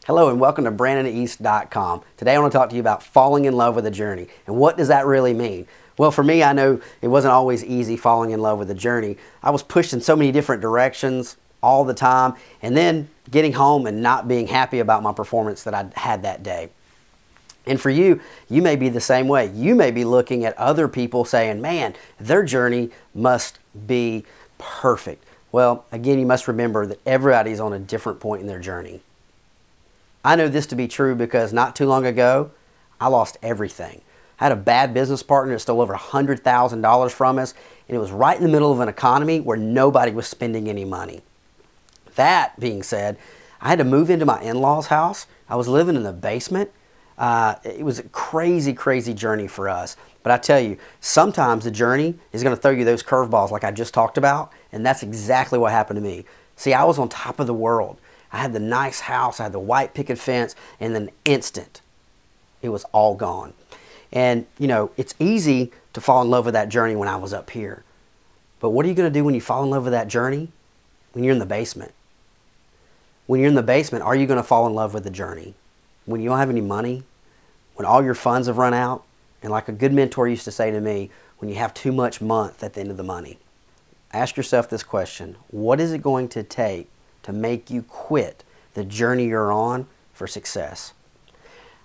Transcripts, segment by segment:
Hello and welcome to BrannonEast.com. Today I want to talk to you about falling in love with a journey. And what does that really mean? Well, for me, I know it wasn't always easy falling in love with a journey. I was pushed in so many different directions all the time, and then getting home and not being happy about my performance that I had that day. And for you, you may be the same way. You may be looking at other people saying, man, their journey must be perfect. Well, again, you must remember that everybody's on a different point in their journey. I know this to be true because not too long ago, I lost everything. I had a bad business partner that stole over $100,000 from us, and it was right in the middle of an economy where nobody was spending any money. That being said, I had to move into my in-laws' house. I was living in the basement. It was a crazy, crazy journey for us. But I tell you, sometimes the journey is going to throw you those curveballs like I just talked about, and that's exactly what happened to me. See, I was on top of the world. I had the nice house, I had the white picket fence, and then instant, it was all gone. And, you know, it's easy to fall in love with that journey when I was up here. But what are you going to do when you fall in love with that journey? When you're in the basement. When you're in the basement, are you going to fall in love with the journey? When you don't have any money? When all your funds have run out? And like a good mentor used to say to me, when you have too much month at the end of the money. Ask yourself this question: what is it going to take to make you quit the journey you're on for success?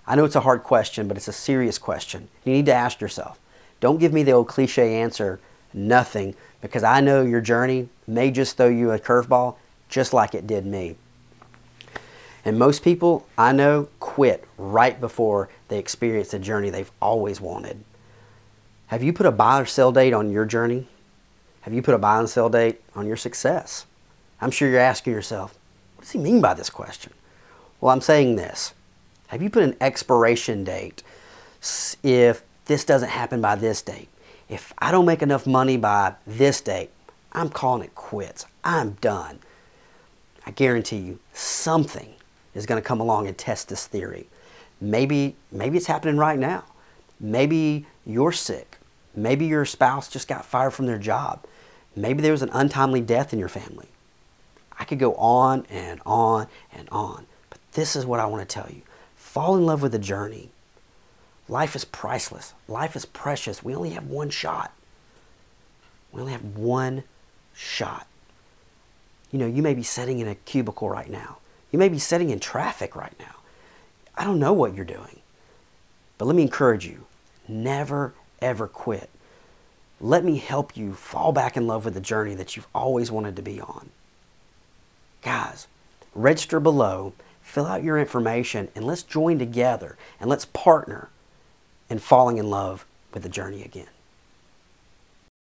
I know it's a hard question, but it's a serious question. You need to ask yourself. Don't give me the old cliche answer, nothing, because I know your journey may just throw you a curveball just like it did me. And most people I know quit right before they experience the journey they've always wanted. Have you put a buy or sell date on your journey? Have you put a buy and sell date on your success? I'm sure you're asking yourself, what does he mean by this question? Well, I'm saying this. Have you put an expiration date? If this doesn't happen by this date, if I don't make enough money by this date, I'm calling it quits. I'm done. I guarantee you something is going to come along and test this theory. Maybe it's happening right now. Maybe you're sick. Maybe your spouse just got fired from their job. Maybe there was an untimely death in your family. I could go on and on and on, but this is what I want to tell you. Fall in love with the journey. Life is priceless. Life is precious. We only have one shot. We only have one shot. You know, you may be sitting in a cubicle right now. You may be sitting in traffic right now. I don't know what you're doing, but let me encourage you. Never, ever quit. Let me help you fall back in love with the journey that you've always wanted to be on. Guys, register below, fill out your information, and let's join together and let's partner in falling in love with the journey again.